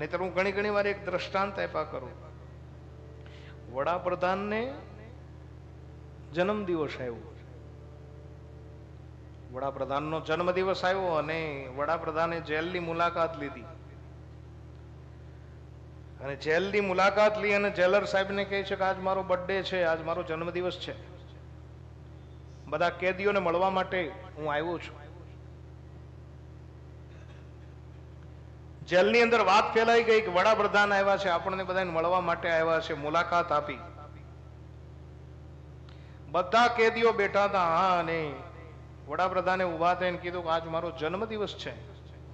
નહીતર હું ઘણી વાર એક દ્રષ્ટાંત આપ્યા કરું. વડાપ્રધાનને જન્મદિવસ આવ્યો, વડાપ્રધાનનો જન્મદિવસ આવ્યો અને વડાપ્રધાને જેલની મુલાકાત લીધી અને જેલની મુલાકાત લઈ અને જેલર સાહેબને કહે છે કે આજ મારો બર્થડે છે, આજ મારો જન્મદિવસ છે, બધા કેદીઓને મળવા માટે હું આવ્યો છું. જેલની અંદર વાત ફેલાઈ ગઈ કે વડાપ્રધાન આવ્યા છે, આપણને બધાને મળવા માટે આવ્યા છે, મુલાકાત આપી. બધા કેદીઓ બેઠા હતા. હા, અને વડાપ્રધાને ઉભા થઈને કીધું કે આજ મારો જન્મદિવસ છે,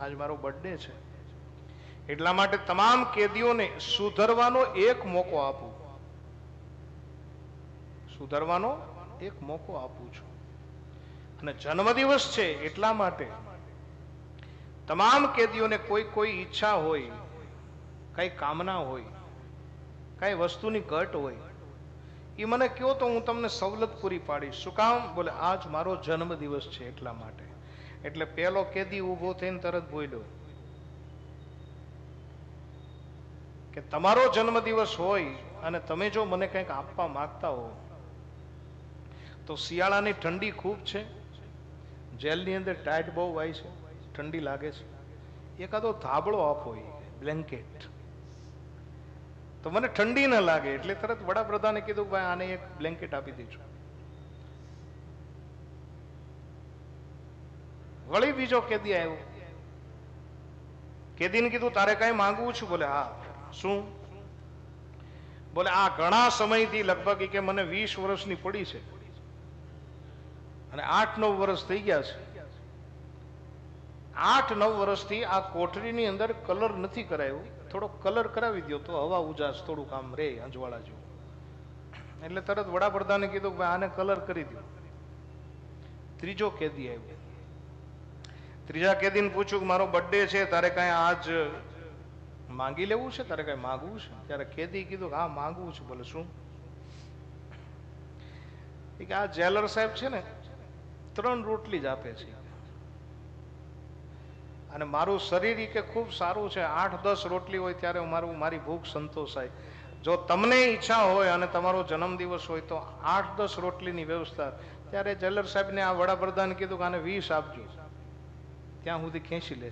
આજ મારો બર્થડે છે, એટલા માટે તમામ કેદીઓને સુધરવાનો એક મોકો આપું, સુધરવાનો એક મોકો આપું છું. અને જન્મદિવસ છે એટલા માટે તમામ કેદીઓને કોઈ ઈચ્છા હોય, કઈ કામના હોય, કઈ વસ્તુની ઘટ હોય, એ મને કહો તો હું તમને સવલત પૂરી પાડીશ. શું કામ? બોલે આજ મારો જન્મદિવસ છે એટલા માટે. એટલે પેલો કેદી ઉભો થઈને તરત બોલ્યો કે તમારો જન્મદિવસ હોય અને તમે જો મને કંઈક આપવા માંગતા હો તો શિયાળાની ઠંડી ખૂબ છે, જેલની અંદર ટાઈટ બહુ હોય છે, ઠંડી લાગે છે, એકાદો ધાબળો આપો, બ્લેન્કેટ, તો મને ઠંડી ન લાગે. એટલે તરત વડાપ્રધાને કીધું ભાઈ આને એક બ્લેન્કેટ આપી દેજો. વળી બીજો કેદી આવ્યો, કેદીને કીધું તારે કઈ માંગવું છું? બોલે હા. શું? બોલે આ ઘણા સમયથી લગભગ કે મને 20 વર્ષની પડી છે અને 8-9 વર્ષ થઈ ગયા છે. 8-9 વર્ષથી આ કોઠરીની અંદર કલર નથી કરાયો, થોડો કલર કરાવી દો તો હવા ઉજાસ થોડું કામ રે અંજવાળા જેવું. એટલે તરત વડાપ્રધાને કીધું કે આને કલર કરી દો. ત્રીજો કેદી આવ્યો. ત્રીજા કેદીને પૂછ્યું કે મારો બર્થડે છે, તારે કઈ આજ માંગી લેવું છે, તારે કઈ માંગવું છે? ત્યારે કેદી કીધું કે હા માંગવું છે. બોલે શું? કે આ જેલર સાહેબ છે ને 3 રોટલી જ આપે છે અને મારું શરીર કે ખૂબ સારું છે, 8-10 રોટલી હોય ત્યારે મારી ભૂખ સંતોષાય. જો તમને ઈચ્છા હોય અને તમારો જન્મદિવસ હોય તો 8-10 રોટલીની વ્યવસ્થા. ત્યારે જેલર સાહેબને આ વડાપ્રધાન કીધું કે આને 20 આપજો, ત્યાં સુધી ખેંચી લે.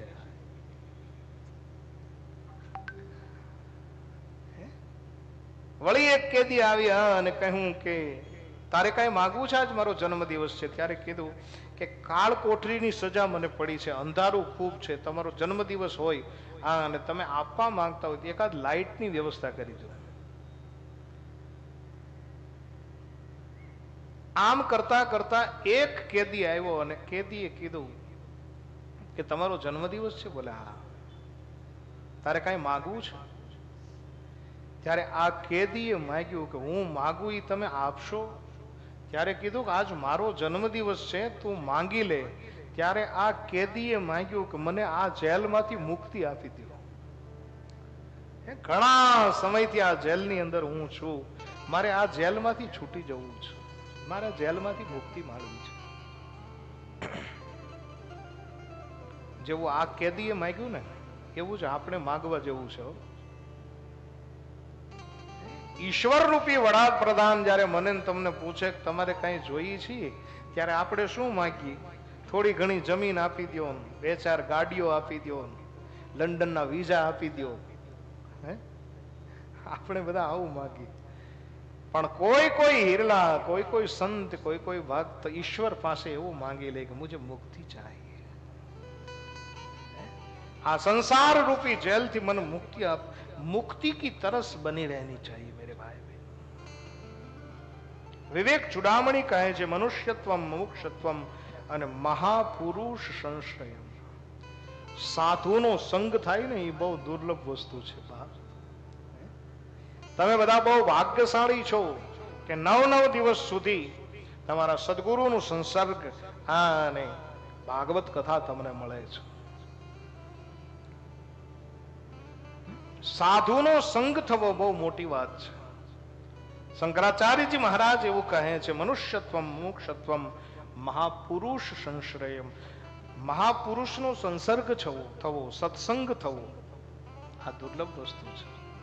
વળી એક કેદી આવી અને કહ્યું કે તારે કઈ માગવું છે? આજ મારો જન્મદિવસ છે. ત્યારે કીધું કે કાળ કોઠરીની સજા મને પડી છે, અંધારું ખૂબ છે, તમારો જન્મદિવસ હોય અને તમે આપવા માંગતા હોય તો એકાદ લાઇટની વ્યવસ્થા કરી દો. આમ કરતા કરતા એક કેદી આવ્યો અને કેદીએ કીધું કે તમારો જન્મદિવસ છે? બોલે હા. તારે કઈ માગવું છે? ત્યારે આ કેદીએ માંગ્યું કે હું માગું એ તમે આપશો? ત્યારે કીધું કે આજ મારો જન્મદિવસ છે, તું માંગી લે. ત્યારે આ કેદીએ માંગ્યું કે મને આ જેલમાંથી મુક્તિ આપી દો. ઘણા સમયથી આ જેલની અંદર હું છું, મારે આ જેલમાંથી છૂટી જવું છે, મારે જેલમાંથી મુક્તિ માળવી છે. જેવું આ કેદીએ માંગ્યું ને એવું જ આપણે માગવા જેવું છે. ઈશ્વર રૂપી વડાપ્રધાન જયારે મને તમને પૂછે કે તમારે કઈ જોઈએ છીએ, ત્યારે આપણે શું માંગીએ? થોડી ઘણી જમીન આપી દો, 2-4 ગાડીઓ આપી દો, લંડનના વિઝા આપી દો. આપણે બધા આવું માંગીએ. પણ કોઈ હિરલા, કોઈ સંત, કોઈ ભક્ત ઈશ્વર પાસે એવું માંગી લે કે મુझे મુક્તિ ચાહીએ, આ સંસાર રૂપી જેલથી મને મુક્તિ આપ, मुक्ति की तरस बनी रहनी चाहिए मेरे भाई बहन. विवेक चुडामणी કહે છે મનુષ્યત્વમ મુમુક્ષત્વમ અને મહાપુરુષ સંશ્રયમ. સાધુનો સંગ થાય ને એ બહુ દુર્લભ વસ્તુ છે. તમે બધા બહુ ભાગ્યશાળી છો કે 9 દિવસ સુધી તમારા સદગુરુનું સંસર્ગ અને ભાગવત કથા તમને મળે છે. સાધુનો સંગ થવો બહુ મોટી વાત છે. શંકરાચાર્યજી મહારાજ એવું કહે છે મનુષ્યત્વમ મુમુક્ષત્વમ મહાપુરુષ સંશ્રયમ. મહાપુરુષનો સંસર્ગ થવો, સત્સંગ થવો, આ દુર્લભ વસ્તુ છે.